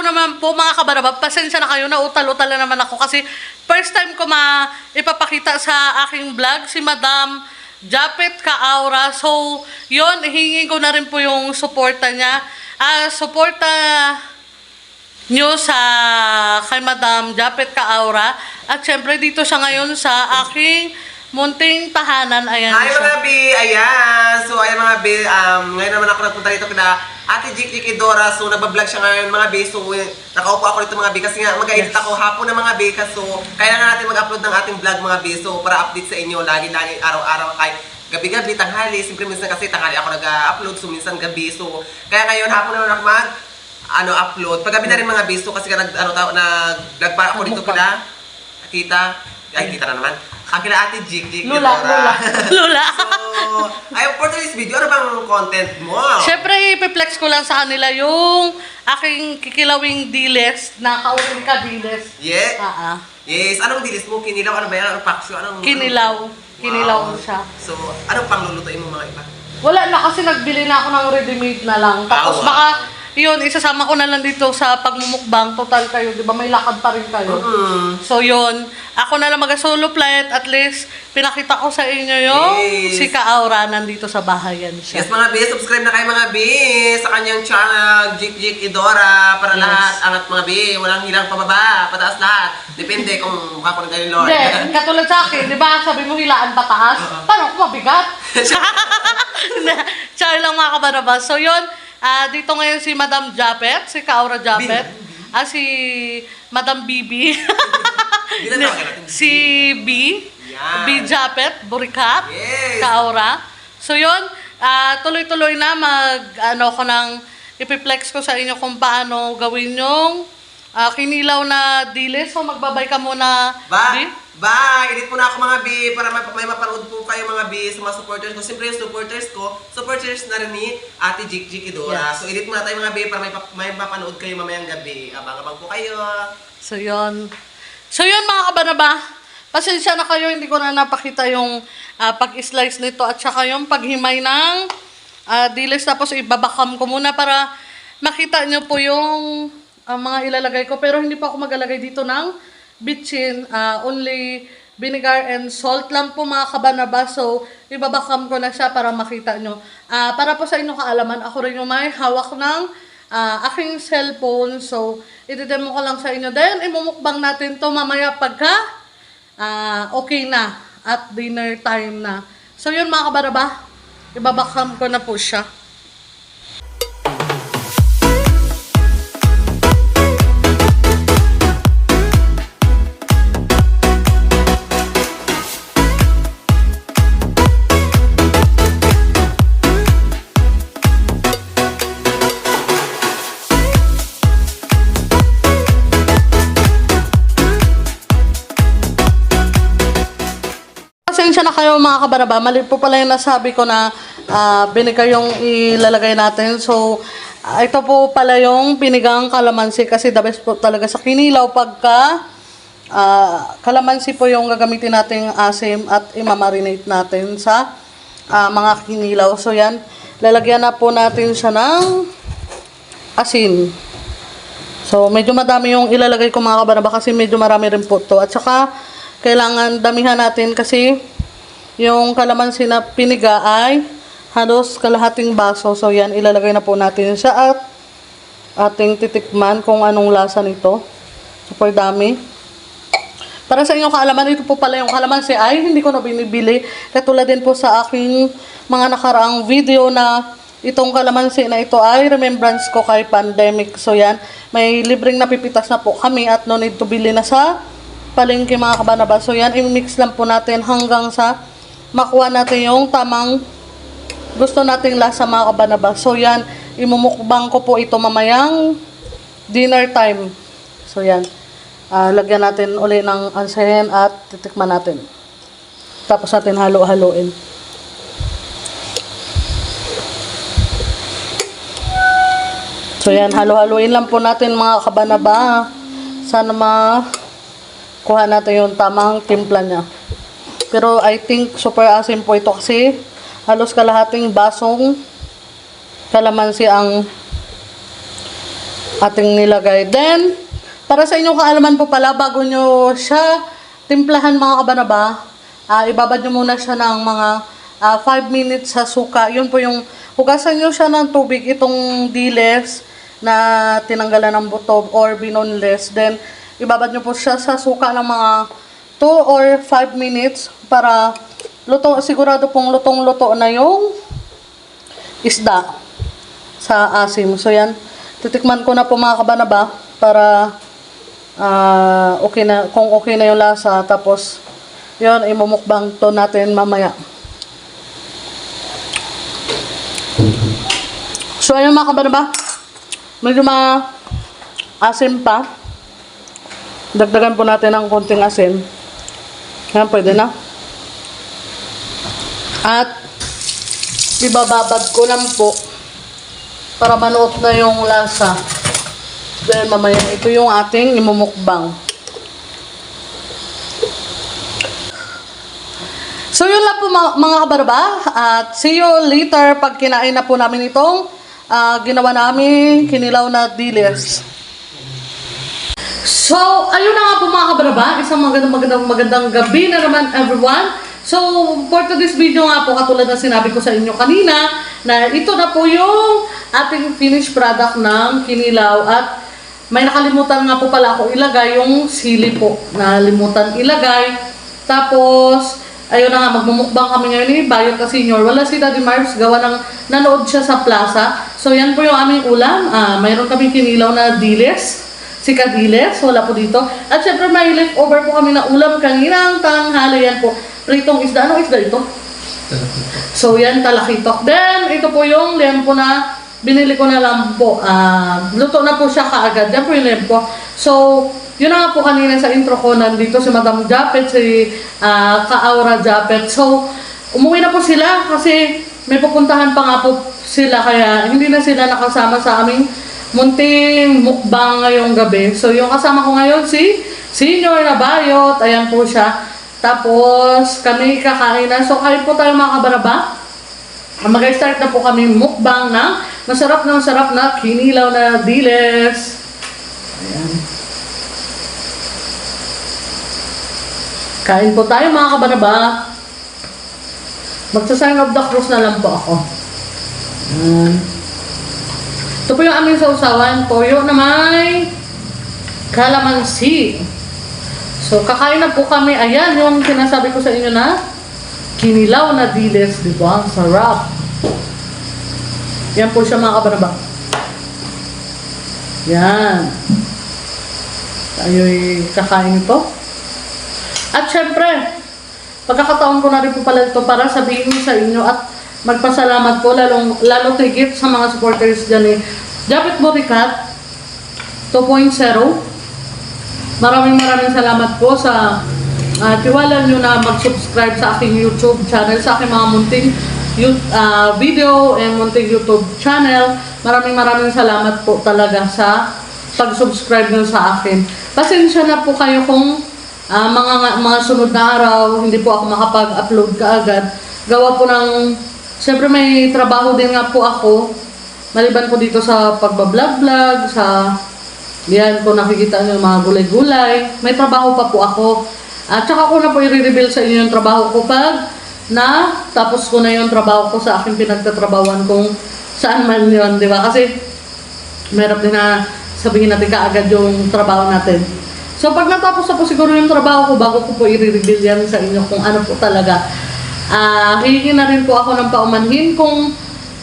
naman po mga kabarabab, pasensya na kayo, nautal-utal na naman ako kasi first time ko ipapakita sa aking vlog si Madam Japet Ka-Aura. So, yun, hihingi ko na rin po yung suporta niya. Suporta nyo sa kay Madam Japet Ka-Aura. At syempre, dito siya ngayon sa aking munting tahanan. Ayan. Hi mga B! Ayan! So, ayan mga B, ngayon naman ako nagpunta dito kina Ate Jik Idora. So, nagbablog siya ngayon mga B. So, nakaupo ako dito mga B kasi nga mag-edit ako hapon na mga B. So, kailangan natin mag-upload ng ating vlog mga B. So, para update sa inyo lagi-lagi, araw-araw, ay gabi-gabi, tanghali. Siyempre, minsan kasi tanghali ako nag-upload. So, minsan gabi. So, kaya ngayon hapon naman ako upload. Paggabi na rin mga B. So, kasi nag-vlog pa ako dito kina Tita. Ay, Tita na naman. Kila Ate Jik Lula. So, ay, for today's video, ano bang content mo? syempre, ipiplex ko lang sa kanila yung aking kikilawing diles na kauling ka diles. Yeah. Yes. Anong dilis mo? Kinilaw? Ano ba yan? Anong paksyo? Kinilaw. Kinilaw mo siya. So, anong panglulutuin mo mga iba? Wala na kasi nagbili na ako ng ready-made na lang. Tapos baka, yun, isasama ko na lang dito sa pagmumukbang. Total kayo, di ba? May lakad pa rin kayo. So, yun. Ako na lang mag-solo flight. At least, pinakita ko sa inyo yung si Ka-Aura nandito sa bahayan siya. Yes, mga B. Subscribe na kayo mga B sa kanyang channel, Jik Idora. Para lahat, angat mga B. Walang hilang pababa, pataas lahat. Depende kung mukha ko ng Lord. Hindi, katulad sa akin, di ba? Sabi mo hilaan pataas. Paano kung mabigat? Char lang mga kabarabas. So, yun. Dito ngayon si Madam Japet, si Ka-Aura Japet. Si Madam Bibi. Si B. B Japet, Burikat, Ka-Aura. So yun, tuloy-tuloy na ko ng ipiplex ko sa inyo kung paano gawin yung kinilaw na dilis. So magbabay ka muna, B. Bye! Edit po na ako mga B para may mapanood po kayo mga B sa mga supporters ko. Siyempre yung supporters na rin ni Ate Jik Idora. So edit muna tayo mga B para may mapanood kayo mamayang gabi. Abang-abang po kayo. So yun mga kabaraba. Pasensya na kayo, hindi ko na napakita yung pag-slice nito at saka yung paghimay ng dilis. Tapos ibabakam ko muna para makita nyo po yung mga ilalagay ko. Pero hindi pa ako maglalagay dito ng bitchin, only vinegar and salt lang po mga kabanaba. So, ibabakam ko na siya para makita nyo. Para po sa inyo kaalaman, ako rin yung may hawak ng aking cellphone. So, i-demo ko lang sa inyo. Then, imumukbang natin to mamaya pagka okay na at dinner time na. So, yun mga kabanaba, ibabakam ko na po siya. Pasensya na kayo mga kabaraba, mali po pala yung nasabi ko na vinegar yung ilalagay natin. So, ito po pala yung pinigang kalamansi kasi the best po talaga sa kinilaw pagka kalamansi po yung gagamitin nating asim at imamarinate natin sa mga kinilaw. So, yan, lalagyan na po natin siya ng asin. So, medyo madami yung ilalagay ko mga kabaraba kasi medyo marami rin po to. At saka, kailangan damihan natin kasi yung kalamansi na piniga ay halos kalahating baso. So yan, ilalagay na po natin siya at ating titikman kung anong lasa nito. Super dami. Para sa inyong kaalaman, ito po pala yung kalamansi ay hindi ko na binibili. Katulad din po sa aking mga nakaraang video na itong kalamansi na ito ay remembrance ko kay pandemic. So yan, may libreng napipitas na po kami at no need to bili na sa palengke mga kabanaba. So yan, i-mix lang po natin hanggang sa makuha natin yung tamang gusto nating lasa mga kabanaba. So yan, imumukbang ko po ito mamayang dinner time. So yan, lagyan natin uli ng ansahin at titikman natin. Tapos natin halo-haloin. So yan, halo-haloin lang po natin mga kabanaba. Sana kuha natin yung tamang timpla niya. Pero I think super asim po ito kasi halos kalahating basong kalamansi ang ating nilagay. Then, para sa inyong kaalaman po pala, bago nyo siya timplahan mga kabanaba, ibabad nyo muna siya ng mga 5 minutes sa suka. Yun po yung hugasan nyo siya ng tubig, itong diles na tinanggalan ng buto or binoneless. Then, ibabad nyo po siya sa suka ng mga 2 or 5 minutes para sigurado pong lutong-luto na yung isda sa asim. So yan, titikman ko na po mga kabanaba para okay na, kung okay na yung lasa. Tapos yun, imumukbang to natin mamaya. So ayun mga kabanaba, medyo asim pa. Dagdagan po natin ng konting asin. Yan, pwede na. At ibababad ko lang po para manuot na yung lasa. Then mamaya ito yung ating imumukbang. So yun lang po mga kabaraba. At see you later pag kinain na po namin itong ginawa namin kinilaw na dilis. So ayun na nga po mga kabaraba. Isang magandang gabi na naman everyone. So, for today's video nga po, katulad na sinabi ko sa inyo kanina, na ito na po yung ating finished product ng kinilaw. At may nakalimutan nga po pala ako ilagay, yung sili po. Nalimutan ilagay. Tapos, ayun na nga, magmumukbang kami ngayon ni Bayot ka Senior. Wala si Daddy Marbs, gawa ng nanood siya sa plaza. So, yan po yung aming ulam. Mayroon kaming kinilaw na diles. Si Kadiles, wala po dito. At syempre, may leftover po kami na ulam kaninang tanghali. Yan po. Pritong isda. Anong isda ito? Talakitok. So, yan, talakitok. Then, ito po yung lempo na binili ko na lang po. Luto na po siya kaagad. Yan po yung lempo. So, yun na nga po kanina sa intro ko. Nandito si Madam Japet, si Ka-Aura Japet. So, umuwi na po sila kasi may pupuntahan pa nga po sila. Kaya, hindi na sila nakasama sa aming munting mukbang ngayong gabi. So, yung kasama ko ngayon, si Senior na Bayot. Ayan po siya. Tapos, kami kakain na. So, kain po tayo mga kabaraba. Mag-start na po kami mukbang ng masarap na kinilaw na diles. Ayan. Kain po tayo mga kabaraba. Magsa-sign of the cross na lang po ako. Ayan. Ito po yung aming sausawan. Toyo na may kalamansi. So, kakain na po kami. Ayan, yung sinasabi ko sa inyo na kinilaw na diles, di ba? Ang sarap. Yan po siya mga kabaraba. Yan. Tayo'y kakain ito. At syempre, pagkakataon ko na rin po pala ito para sabihin sa inyo at magpasalamat po lalo tigit sa mga supporters dyan ni Japet Boricat 2.0. Maraming salamat po sa tiwala nyo na mag-subscribe sa aking YouTube channel, sa aking mga munting video and munting YouTube channel. Maraming salamat po talaga sa pag-subscribe nyo sa akin. Pasensya na po kayo kung mga sunod na araw hindi po ako makapag-upload kaagad. Gawa po ng, siyempre may trabaho din nga po ako. Maliban po dito sa pagbablog-vlog, sa yan po nakikita nyo mga gulay-gulay. May trabaho pa po ako. At saka ko na po i-reveal sa inyo yung trabaho ko pag tapos ko na yung trabaho ko sa aking pinagtatrabawan kung saan man yun, di ba? Kasi mahirap din na sabihin natin kaagad yung trabaho natin. So pag natapos na po siguro yung trabaho ko, bago ko po i-reveal yan sa inyo kung ano po talaga. Hihingi na rin po ako ng paumanhin kung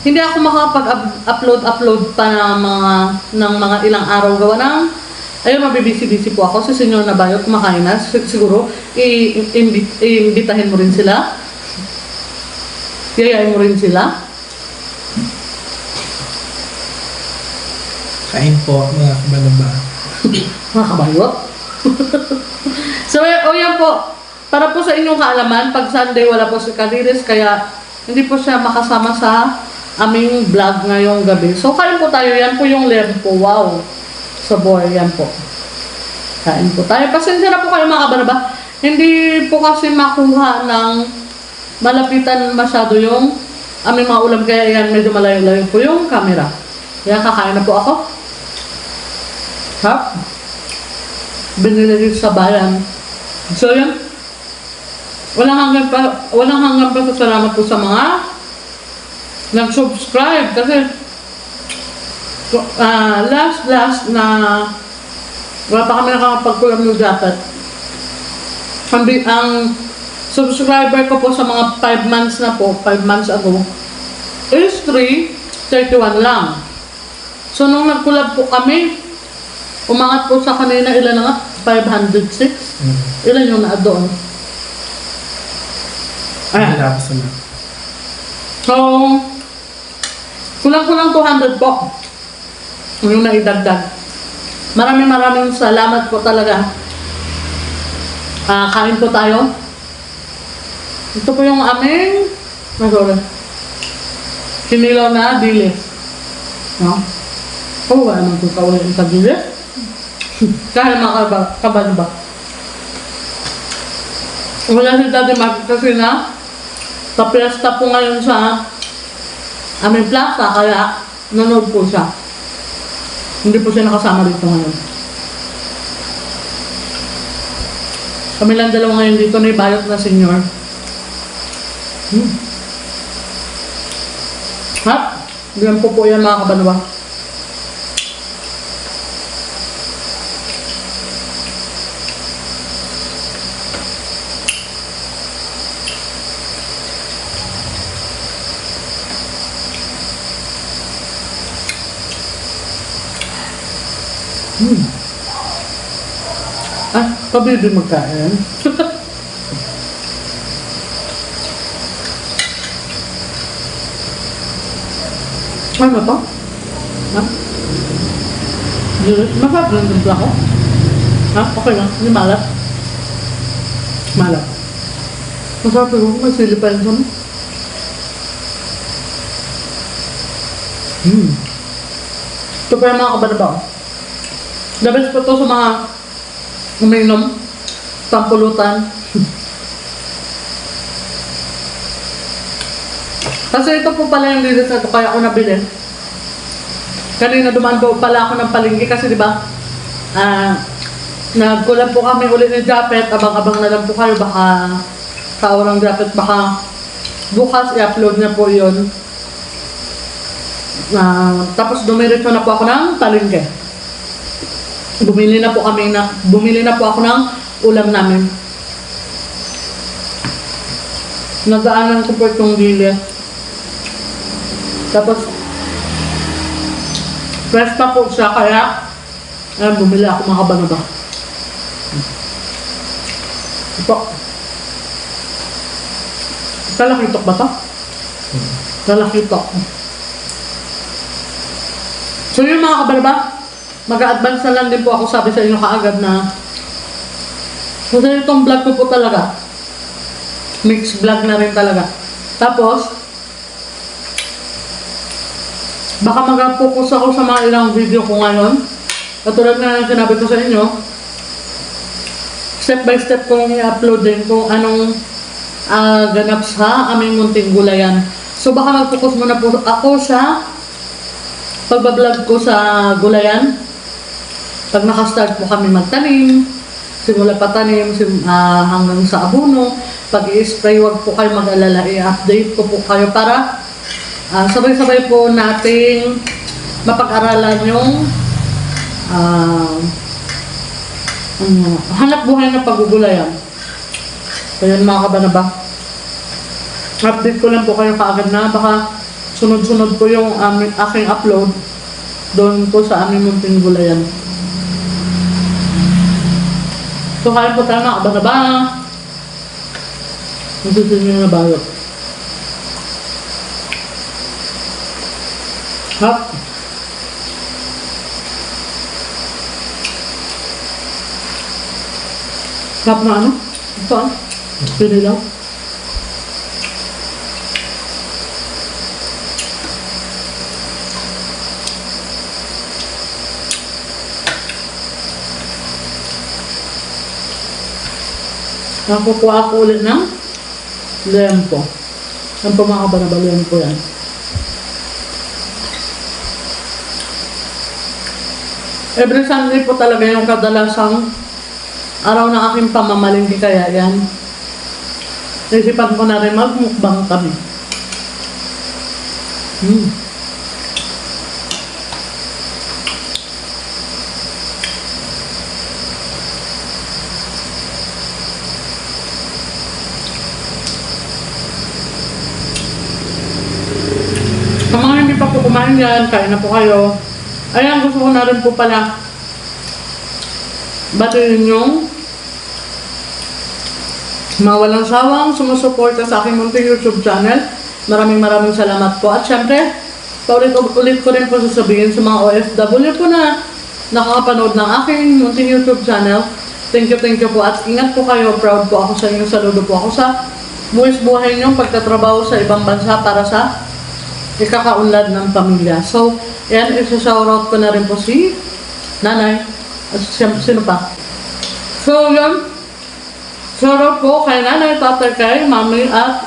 hindi ako makapag-upload pa ng mga ilang araw gawa ng ayun, mabibisi-bisi po ako. Si Senyor na Bayot, kumakain na. Siguro, iimbitahin mo rin sila. Yayain mo rin sila. Kain po, mga kabalaba. Mga kabayot. So, yan po. Para po sa inyong kaalaman, pag Sunday wala po si Kadiris, kaya hindi po siya makasama sa aming vlog ngayong gabi. So, kain po tayo. Yan po yung lempo. Wow. Sabor. Yan po. Kain po tayo. Pasensya na po kayo mga kabaraba. Hindi po kasi makuha ng malapitan masyado yung aming mga ulam. Kaya yan, medyo malayo-layo po yung camera. Yan, kakain na po ako. Hap. Binili rin sa bayan. So yun. Walang hanggang pa sa salamat po sa mga nag-subscribe kasi last na wala pa kami nakakapagkulam ng dapat. Ang subscriber ko po sa mga 5 months na po, 5 months ago, is 331 lang. So, nung nagkulab po kami, umangat po sa kanina, ilan na nga? 506? Ilan yung na doon? Hindi na ako sunod. So, kulang-kulang 200 po. Yung naidagdag. Maraming salamat po talaga. Kain po tayo. Ito po yung aming kinilaw na dilis. No? Oh, wala nang tutawin sa dilis. Kaya mga kabaliba. Wala si Daddy Mark kasi na sa piyesta po ngayon sa aming plaza, kaya nanood po siya. Hindi po siya nakasama dito ngayon. Kami lang dalawa ngayon dito na ibayot na senior. Ha? Diyan po yan mga kabanwa. Pabibi magkain. Ano to? Ha? Masarap lang din ako. Ha? Okay lang. Hindi malat. Malat. Masarap lang. May sili pa rin sa mo. Ito pa yung mga kabanabaw. The best po ito sa mga uminom, pampulutan. Kasi ito po pala yung lilis na ito, kaya ako nabili. Kanina dumaan po pala ako ng palengke kasi diba, nagkulab po kami ulit ni Japet, abang-abang na lang po kayo, baka sa orang Japet, baka bukas i-upload na po yun. Tapos dumiretso na po ako ng palengke. Bumili na po ako ng ulam namin. Nagdaanan ko po itong dilis. Tapos fresh pa po siya, kaya bumili ako mga kabanaba. Ito. Talakitok ba ito? Talakitok. So yun mga kabanaba, mag-a-advance na lang din po ako, sabi sa inyo kaagad na kasi itong vlog ko po talaga mix vlog na rin talaga. Tapos baka mag-focus ako sa mga ilang video ko ngayon, katulad na sinabi ko sa inyo, step by step kong i-upload din kung anong ganap sa aming munting gulayan. So baka mag-focus muna po ako sa pagbablog ko sa gulayan. Pag nakastart po kami magtanim, simula patanim hanggang sa abono, pag i-spray, wag po kayo mag-alala, i-update ko po kayo para sabay-sabay po nating mapag-aralan yung hanap buhay na paggugulayan. So yun mga kabanaba, update ko lang po kayo kaagad na baka sunod-sunod po yung aking upload doon po sa aming munting gulayan. So, kain po tayo mga kabanaba. Nasusin nyo na bayot. Hap. Hap na ano? Ito ah. Pinilaw. Nakukuha ako ulit ng lempo. Ang pumakaba na ba lempo yan? Every Sunday po talaga yung kadalasang araw ng aking pamamalingki, kaya yan. Naisipan ko na rin magmukbang kami. Sa mga hindi pa po kumain yan, kain na po kayo. Ayan, gusto ko na rin po pala batiin yung mga walang sawang sumusuporta sa aking munting YouTube channel. Maraming salamat po. At syempre, paulit-ulit ko rin po sasabihin sa mga OFW po na nakakapanood ng aking munting YouTube channel. Thank you po. At ingat po kayo. Proud po ako sa inyo. Saludo po ako sa buhay nyo pagtatrabaho sa ibang bansa para sa ikakaunlad ng pamilya. So, yan, isa-shoutout ko na rin po si Nanay. At sino pa? So, yan. Shoutout po kay Nanay, Tatay, kay Mami, at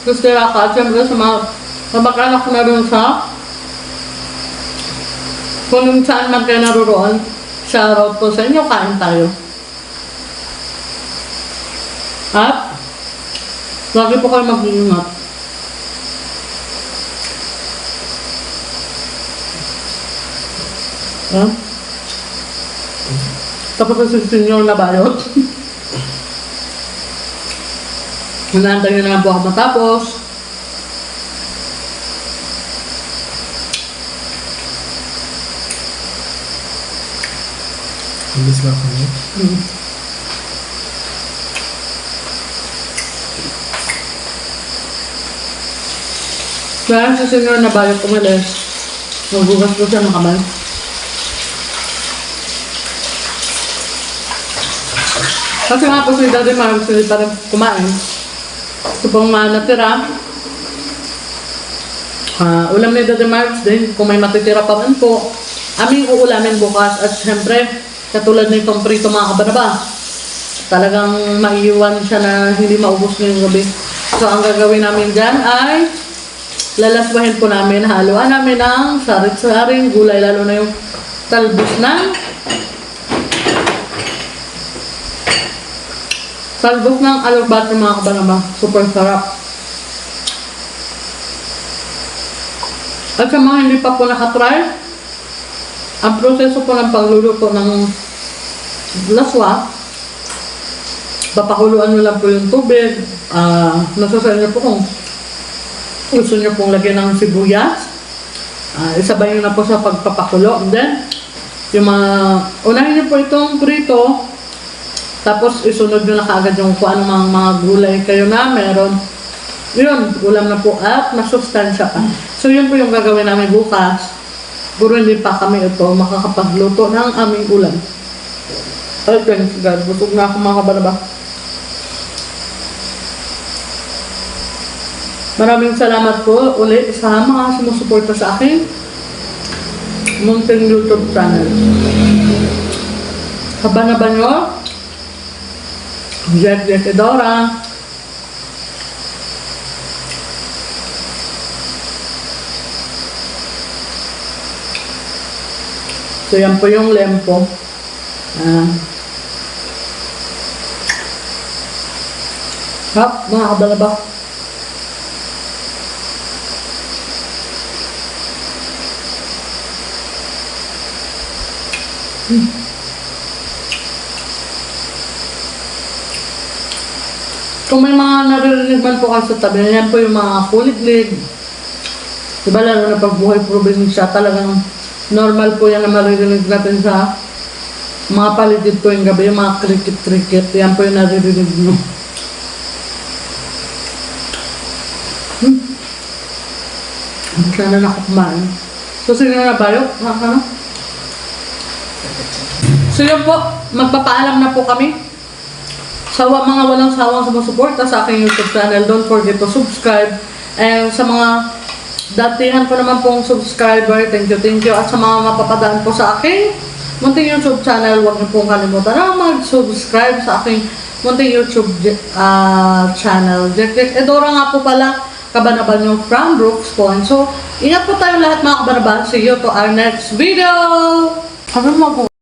Sister Aka. At siyempre sa mga kamag-anak ko na rin sa kung saan man kayo naroon. Shoutout po sa inyo. Kain tayo. At lagi po kayo mag-iingat. Huh? Tapos kasi senior na bayot. Hinaantay nyo na lang po ako matapos. Alis ba ako niya? Kaya sa senior na bayot umalis, magbugas ko siya ng kamay. Kasi nga po si Daddy Mark, sila pa rin kumain. Ito pong natira. Ulam ni Daddy Mark din, kung may matitira pa rin po. Aming uulamin bukas at syempre, katulad nitong prito mga kabanaba. Talagang maiiwan siya na hindi maubos ngayong gabi. So ang gagawin namin dyan ay lalasbahin po namin, haluan namin ng sarit-saring gulay, lalo na yung talbos ng alugbati mga kabanaba. Super sarap. At sa mga hindi pa po nakatry, ang proseso po ng pagluluto ng laswa, papakuluan nyo lang po yung tubig. Nasa sa inyo po kung gusto nyo pong lagyan ng sibuyas. Isabay nyo na po sa pagpapakulo. And then, yung unahin nyo po itong prito. Tapos, isunod nyo na kaagad yung kung anong mga gulay kayo na meron. Yun, ulam na po at masustansya pa. So, yun po yung gagawin namin bukas. Puro hindi pa kami ito makakapagluto ng aming ulam. Ay, thanks God. Busog na ako mga kabanaba. Maraming salamat po ulit sa mga sumusuporta sa akin munting YouTube channel. Kabanaba nyo, Jack Edora, so yan po yung lempo. Mga kabalaba. Kung may mga naririnig man po kayo sa tabi, yan po yung mga kuliglig. Diba lalo na pag buhay probinsya, talagang normal po yan na maririnig natin sa mga paligid po yung gabi, yung mga krikit-krikit. Yan po yung naririnig nyo. Sana nakukumain. So, sino na bayo? So, yun po. Magpapaalam na po kami. Sa mga walang sawang sumusuporta sa aking YouTube channel, don't forget to subscribe. And sa mga datihan ko naman pong subscriber, thank you. At sa mga mapapadaan po sa aking munting YouTube channel, huwag niyo pong kalimutan na mag-subscribe sa aking munting YouTube channel. Jack Edora nga po pala, kabanaba nyo from Brooks Point. So, ingat po tayo lahat mga kabanaba. See you to our next video! Sabi mo mag